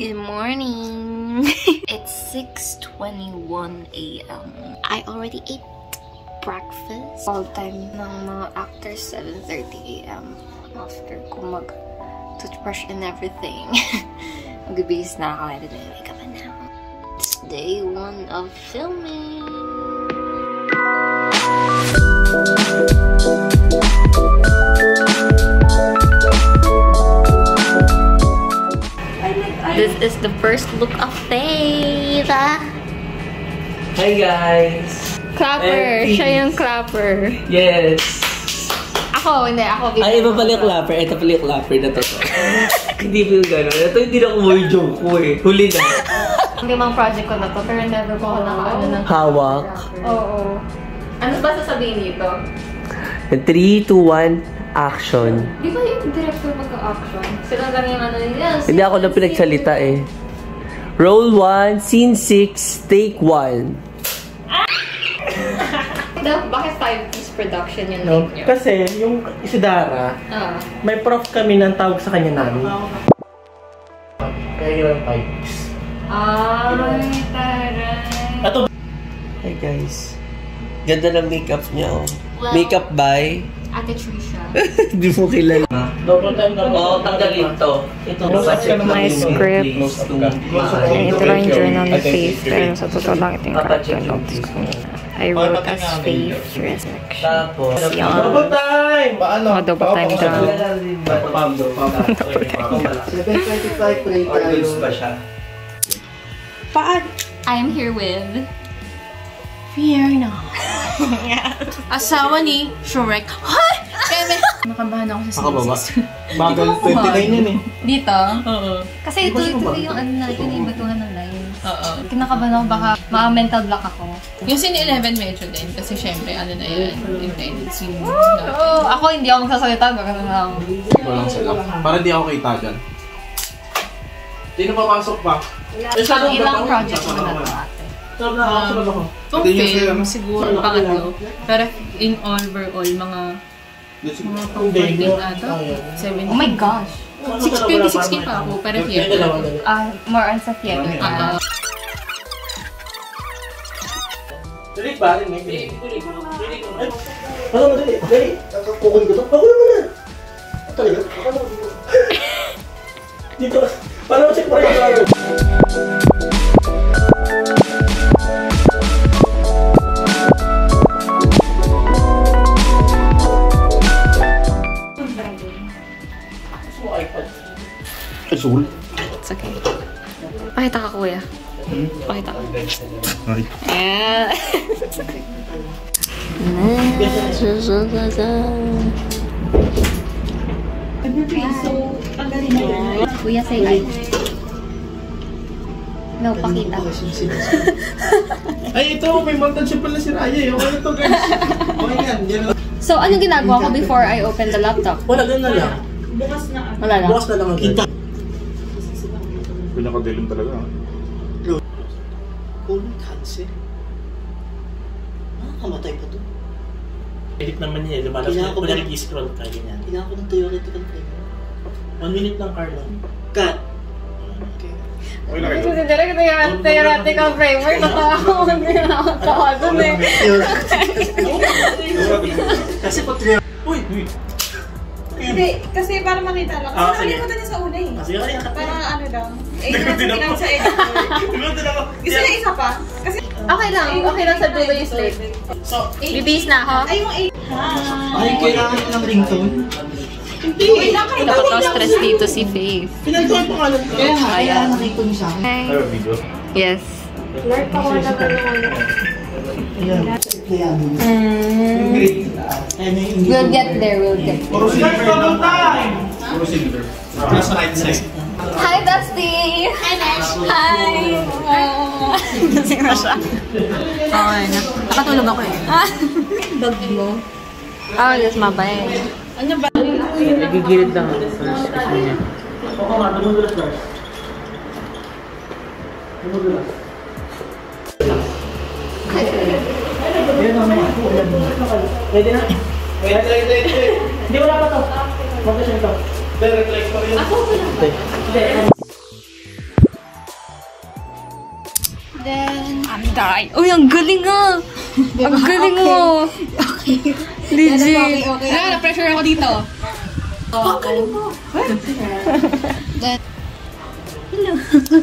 Good morning! It's 6:21 a.m. I already ate breakfast. All time ng mga actors, 7:30 a.m. After ko mag-toothbrush and everything. Mag-bihis na ako. I didn't wake up now. It's day 1 of filming. This is the first look of Faith. Hi guys! Clapper! Siya yung clapper. Yes! Ako, hindi. Ako bigla. Ay, iba pala yung clapper. Ito pala yung clapper na to. Hindi ko yung gano'n. Ito hindi na umuwi joke ko eh. Huli na. Hindi mang project ko na to, pero never ko ako nakaano ng hawak. Oo. Ano ba sasabihin dito? 3, 2, 1, action. Di ba yung director magka-action? Sila lang yung ano nila. Hindi ako na pinagsalita eh. Roll 1, scene 6, take 1. Bakit 5-piece production yung No, name nyo? kasi yung Isidara, may prof kami ng tawag sa kanya namin. Kaya yun ang 5 piece. Ay, taray. Ato. Hi guys. Ganda ng makeup niya oh. Well, Makeup by? Ate Trisha. Hindi mo kilala. Double time na. Oo, tanggalin to. Ito, My script. Ito lang yung journal ni Faith, pero sa totoo lang ito yung character notes ko. I wrote as Faith Resurrection. Tapos, Yan. Double time! Paano? Double time daw. Double time. 7:25 play tayo. Paan? I'm here with Fiona. Asawa ni Shrek. Hoy! Nakabahan ako sa season. Bagal 29 yan eh. Dito? Oo. Kasi ito yung ano natin, yung batuhan ng lines. Oo. Kinakabahan ako, baka mental block ako. Yung Scene 11 medyo din. Kasi syempre, ano na yan, intended scene. Oo, ako hindi ako magsasalita, baka na lang. Walang sila. Para di ako kita dyan. Sino papasok pa? Ilang project mo na ito, ate? Kung film, siguro pangatlo. Pero in overall, mga pang 14 ata. 17. Oh my gosh! 2016 pa ako, pero theater. More on sa theater. Dali ba? Dali. Ano mo dali? Dali. Kukunin ko to. Ako naman na. Talaga? Ako naman. Dito. Para mo check mo rin yung Azul? It's okay. Pakita ka, kuya. Pakita ka. Ay. Kuya, say hi. No, pakita. Ay, ito. May montage pala si Raya. Okay ito, guys. Okay yan. So, anong ginagawa ko before I open the laptop? Wala, ganun na lang. Wala lang. Bukas na lang ang kita. Pinakadilim talaga. Holy cancer. Nakakamatay pa to. Edit naman niya. Lumalabas na ako nag-i-scroll ka. Ganyan. Kailangan ko ng theoretical framework. 1 minute lang, Carlo. Cut. Okay na kayo. Kasi direct yung theoretical framework. Natawa ko. Hindi na ako tawa dun eh. Kasi pag uy! Hindi, kasi para makita lang. Kasi nakalimutan niya sa una eh. Kasi kaya Para ano daw. Eh, natin sa editor. Gusto niya isa pa? Kasi Okay lang. Okay lang sa dulo yung slate. So, Bibihis na ako. ay yung 8. ay, kailangan ng ringtone? Hindi. Nakaka-stress dito si Faith. Pinagtuan pangalan ko. Kaya nakita niyo sa akin. Hi. Ayaw, video. Yes. Lord, pakuha na ba Ayan. We'll get there. We'll get there. Puro silver lang. Puro silver. Nasa right side. Hi, Dusty! Hi, Nash! Hi! Gising na siya. Okay na. Nakatulog ako eh. Dog mo. Oh, yes, mabay. Ano ba? Nagigilid lang ako sa kasi niya. Oo nga, tumudulas guys. Tumudulas. Pwede na? Wait. Hindi, wala pa to. Mag-question to. Ako ko lang. Hindi. Die. Uy, ang galing nga! Ang galing mo! Okay. Legit. Wala, na-pressure ako dito.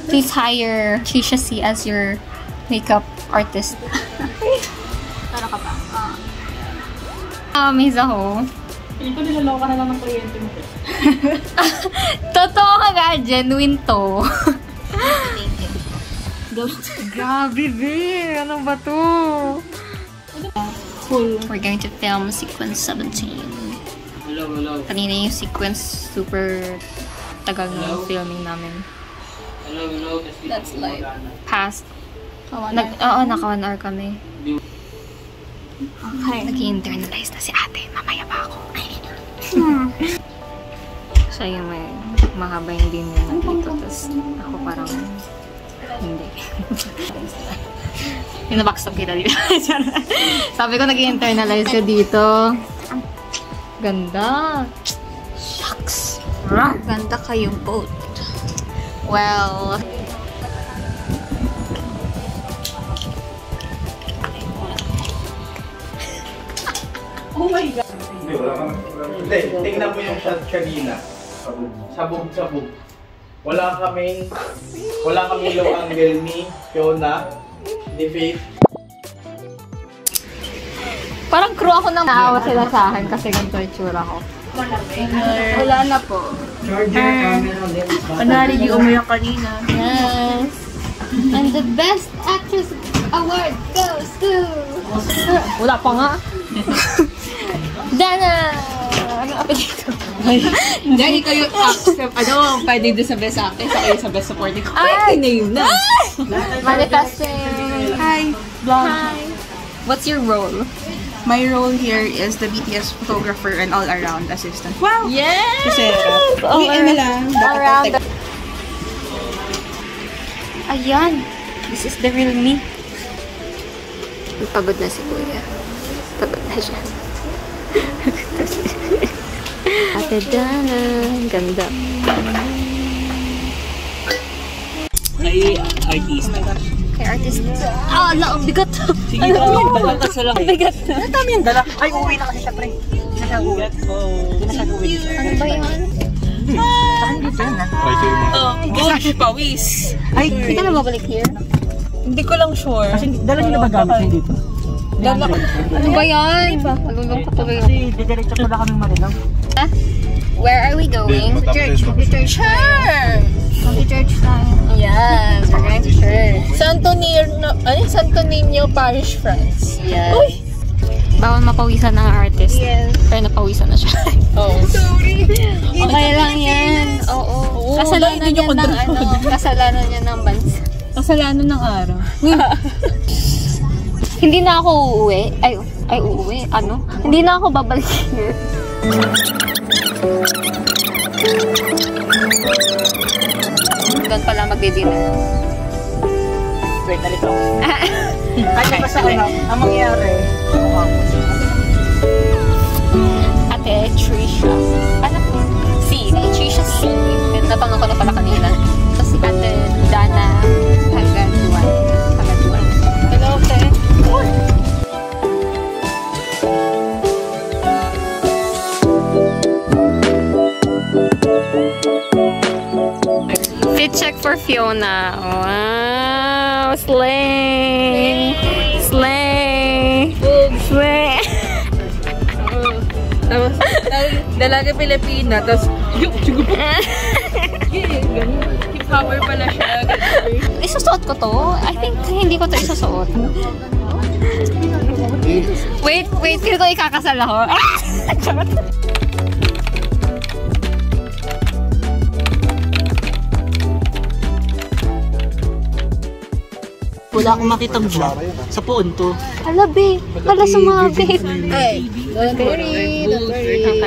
Please hire Trisha C as your makeup artist. Ano ka ba? Miss ako. Hindi ko niloloko na lang ng kliyente mo. Totoo ka nga, genuine to. Grabe, be. Ano ba to? Cool. We're going to film sequence 17. Hello. Kanina yung sequence super tagal ng filming namin. Hello. That's like... Past. Oo, Naka 1 hour kami. okay. Nag-internalize na si ate. Mamaya pa ako. Siya yung may mahaba yung dinner na dito. Tapos ako parang hindi. Yung nabackstop kita dito. Sabi ko nag-internalize siya dito. Ganda. Shucks. Ganda kayong boat. Well... Oh my God. Hindi, tingnan mo yung shot kanina. Sabog. Wala kaming low angle ni Fiona, ni Faith. Parang crew ako nang naawa sila sa akin kasi ganito yung tsura ko. Wala na po. Panari, di umiyak kanina. Yes! And the best actress award goes to... Wala pa nga. Dana! Ano apelyido? Hindi kayo accept. Ano, pwede doon sa best actress, sa kayo sa best supporting. Ay! name na. Manifesting! Hi, vlog. Hi! What's your role? My role here is the BTS photographer and all-around assistant. Wow! Yes! Kasi, All ano lang, around. Ayan! This is the real me. Pagod na si Kuya. Pagod na siya. Ate Dana. Ganda. Kay artist. Kay artist. Ah, ala, ang bigat. Sige, dala ka sa lang. Ang bigat. Ano dami yung dala? Ay, uuwi na kasi siya, pre. Hindi na siya uuwi. Hindi na siya uuwi. Ano ba yan? Saan dito yan, ha? Gold pawis. Ay, Hindi ka na babalik here? Hindi ko lang sure. kasi dala niyo na ba gamit niyo dito? Dala ko. Ano ba yan? Malulungkot tuloy ako. Kasi didiretso ko na kami Marilao. Where are we going? To church. Church. Church tayo. Yes, we're going to church. Santo Niño Parish, France. Yes. Bawal mapawisan ng artist. Yes. Pero napawisan na siya. Oh. Sorry. Okay lang yan. Oo. Kasalanan niya ng kasalanan niya ng bansa. Kasalanan ng araw. Hindi na ako uuwi. Ay uuwi. Ano? Hindi na ako babalik here. Doon pala magdi-dinner. Wait, nalit ako. Kaya pa sa ano, ang mangyayari. Ate Trisha. Ano? Si Trisha C. Natanong ko na pala kanina. Tapos si Ate Dana Hagaduan. Hello, ate. Fit check for Fiona. Wow! Slay! Slay! Slay! Tapos, dalaga Pilipina, tapos, hip hopper pala siya. Isusuot ko to? I think hindi ko to isusuot. Wait, feel ko ikakasal ako. Wala akong makitang vlog sa punto. Hala, be. Hala, sumabit. Ay, don't worry. Okay.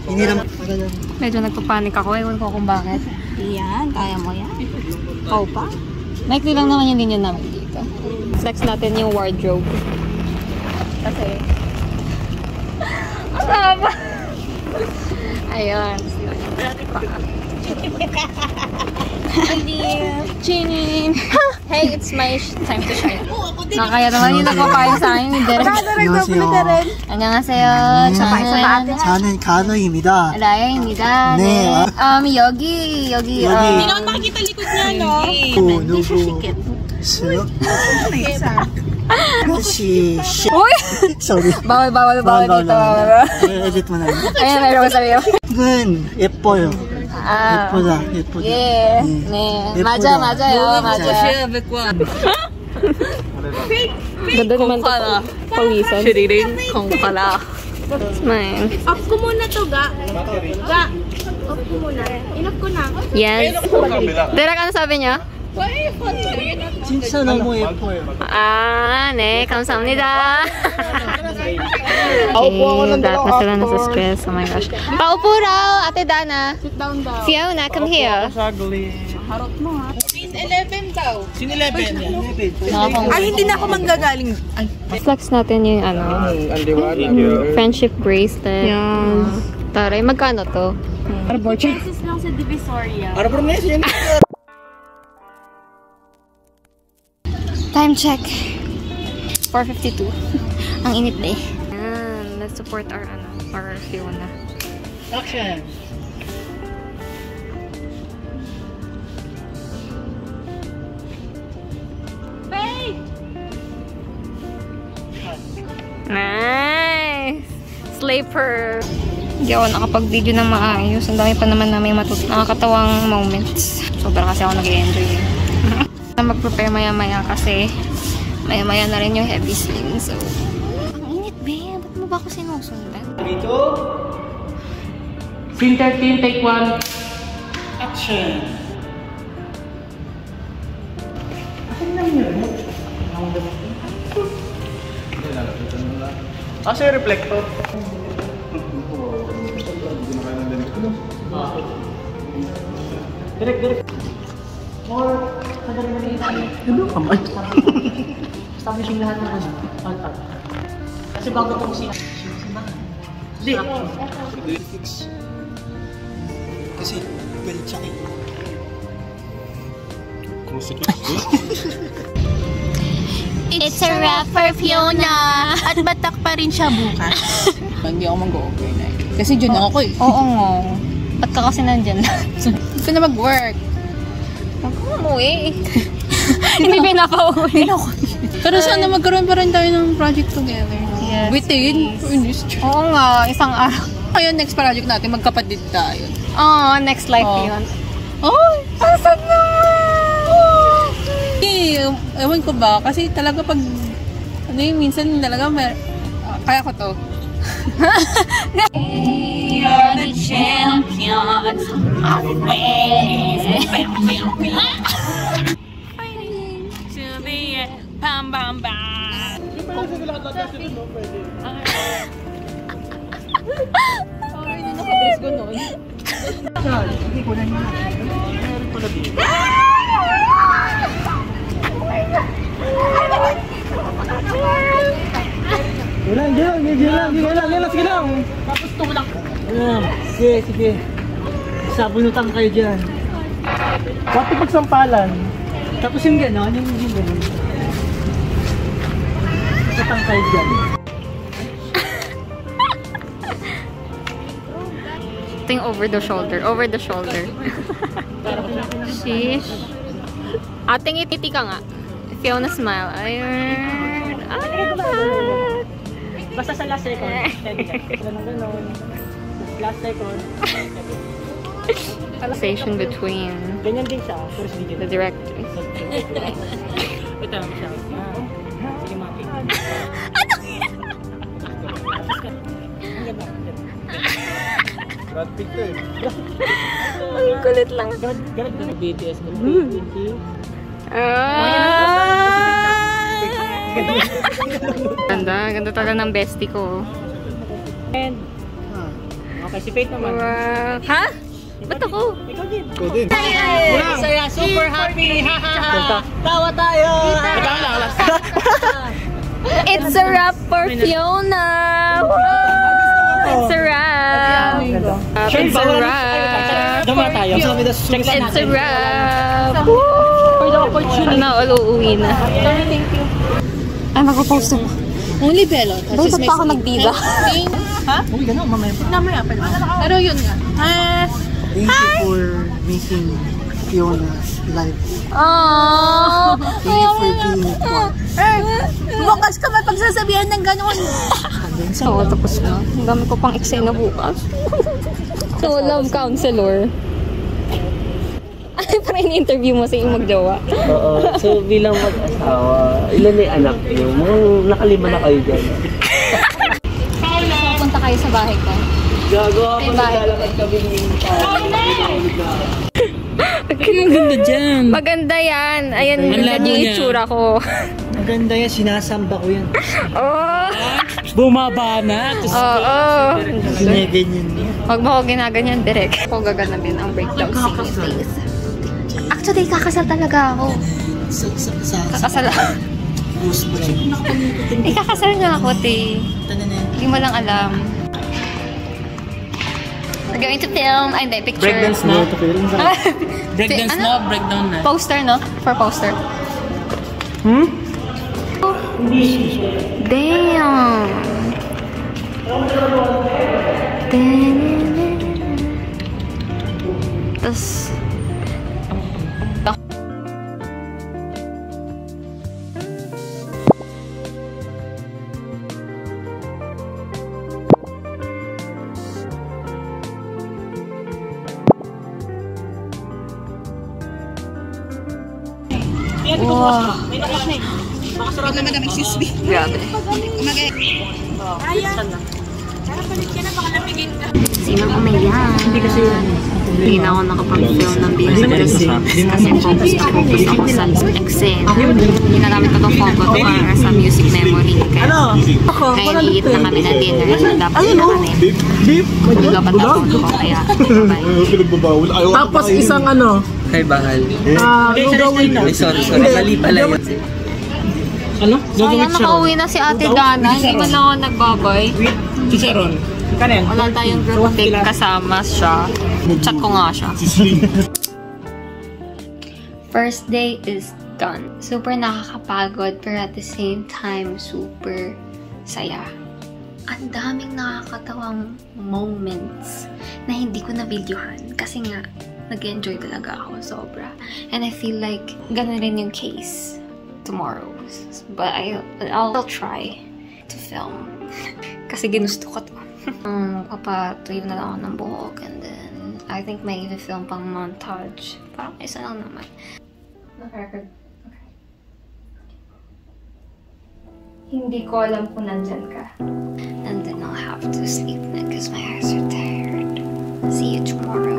Hindi naman. Medyo nagpapanik ako. Ewan ko kung bakit. Yan, kaya mo yan. Ikaw pa? Maikli lang naman yung linya namin dito. Flex natin yung wardrobe. Kasi... Ang haba! Ayun. Chin! Hey, it's my time to shine. Nakakaya naman yung nagpapayang sa akin ni Derek. 안녕하세요. 저는 간호입니다. 라야입니다. 네. 여기. Hindi naman makikita likod niya, no? 누구 있어요? 씨. Uy! Sorry. Bawal dito. edit mo na. Ayan, meron ko sabihin. 이건 예뻐요. 예쁘다. 예. 네. 맞아요. Ganda naman ito. Pawisan. Shiririn. Kung pala. Smile. Off ko muna to, Ga. Off ko muna. Enough ko na. Yes. Derek, ano sabi niya? 진짜 너무 예뻐요. 네. 감사합니다. Okay, lahat na sila nasa stress. Oh my gosh. Paupo raw, Ate Dana. Sit down daw. Fiona, come here. Harot mo, ha? Please, 11 daw. Sino 11? Ay, hindi na ako manggagaling. Ay. Flex natin yung friendship bracelet. Yes. Taray, magkano to? Pesos lang sa Divisoria. Time check. 4:52. Ang init na eh. Let's support our Fiona. Action. Nice! Sleeper! Hindi ako nakapag-video ng maayos. Ang dami pa naman namin nakakatawang moments. Sobra kasi ako nag-enjoy. Mag-prepare maya-maya kasi maya-maya na rin yung heavy sling. So, ang init, babe. Ba't mo ba ako sinusundan? Dito. Scene 13, take 1. Action. Kasi reflector. Direct. Ano kamay? Establishing lahat ng alt. Kasi bago itong simbahan. Hindi. Fix. Kasi, galit siya kayo. It's a wrap for Fiona! At batak pa rin siya bukas. Hindi ako mag-overnight. Kasi dyan ako eh. Oo nga. Ba't ka kasi nandyan? Gusto na mag-work. Huwag ka umuwi. Hindi pinapauwi. Pero sana magkaroon pa rin tayo ng project together. Yes, Within. Oo nga, isang araw. Ngayon, next project natin, magkapatid tayo. Oh, next life yun. Oh! Ang sad naman! Ewan ko ba, kasi talaga pag, ano yung minsan talaga, kaya ko to. We are the champions of ways. Fighting to the end. Bam, bam, bam. Sorry, hindi nakadress ko noon. Hindi ko na yun. Meron pala dito. Sige lang. Tapos tulak. Sige. Sabunutan kayo dyan. Pati pagsampalan. Tapos yung gano'n, yung gano'n. Sabunutan kayo dyan. Ito yung over the shoulder. Sheesh. Ating ititi ka nga. Fiona smile. Ayun. Basta sa last second. Gano'n. Last second. Conversation between Ganyan din siya. First video. the directors. Ito lang siya. Sige, Maki. Brad Pitt to eh. Ang kulit lang. Ganun na BTS mo. Ganda talaga ng bestie ko. And, okay, si Faith naman. Ha? Ba't ako? Ikaw din. Ikaw din. Saya, super happy. Tawa tayo. It's a wrap for Fiona! Wow! It's a wrap! It's a wrap. Dama tayo. It's a wrap. Sana all uuwi na. Ay, mag-post na. Only Bello. Bakit pa ako nagdida? Ha? Uy, gano'n, mamaya pa. Namaya pa naman. Pero yun nga. Thank you for making Fiona's life. Aww. Thank you for being part. Bukas ka may pagsasabihan ng gano'n. Oo, tapos na. Ang dami ko pang eksena bukas. So, love counselor. Ay, parang in-interview mo sa iyong magjowa. Oo. So, bilang mag-asawa, ilan na yung anak niyo? Mukhang nakalima na kayo dyan. Punta kayo sa bahay ko. Gagawa ko naglalakad kami Ang ganda dyan. Maganda yan. Ayan, ganyan yung itsura ko. Maganda yan, sinasamba ko yan. Oh! Bumaba na. Oo. Ginaganyan niya. Huwag mo ako ginaganyan, direct. Ako gaganapin ang breakdown scene, please. Actually, kakasal talaga ako. Kakasal ako. Kakasal nga ako, te. Hindi mo lang alam. We're going to film. Ay, hindi, picture. Breakdance na. Breakdance Ano? na, breakdown na. Poster, no? For poster. Damn! Tapos... Wow. Grabe. Sinang umayan. Hindi na ako nakapag-film ng behind the scenes kasi focus ako sa eksena. Ginagamit ko itong phone ko para sa music memory. Kaya liit na kami na dinner. Dapat sila kami. Maglugapat na phone ko kaya bye. Tapos isang ano? Kay Bahal. Gagawin na. Ay, sorry. Mali pala yun. Ano? Sayang nakauwi na si Ate Dana. Hindi man ako nagbabay. Si Sharon. Kanin? Wala tayong group pic kasama siya. Chat ko nga siya. First day is done. Super nakakapagod pero at the same time super saya. Ang daming nakakatawang moments na hindi ko na-videohan kasi nga nag-enjoy talaga ako sobra. And I feel like ganun rin yung case tomorrow. But I'll try to film. Kasi ginusto ko to. Papatuyo na lang ako ng buhok and then I think may i-film pang montage. Parang isa lang naman. Okay. Hindi ko alam kung nandyan ka. And then I'll have to sleep na because my eyes are tired. See you tomorrow.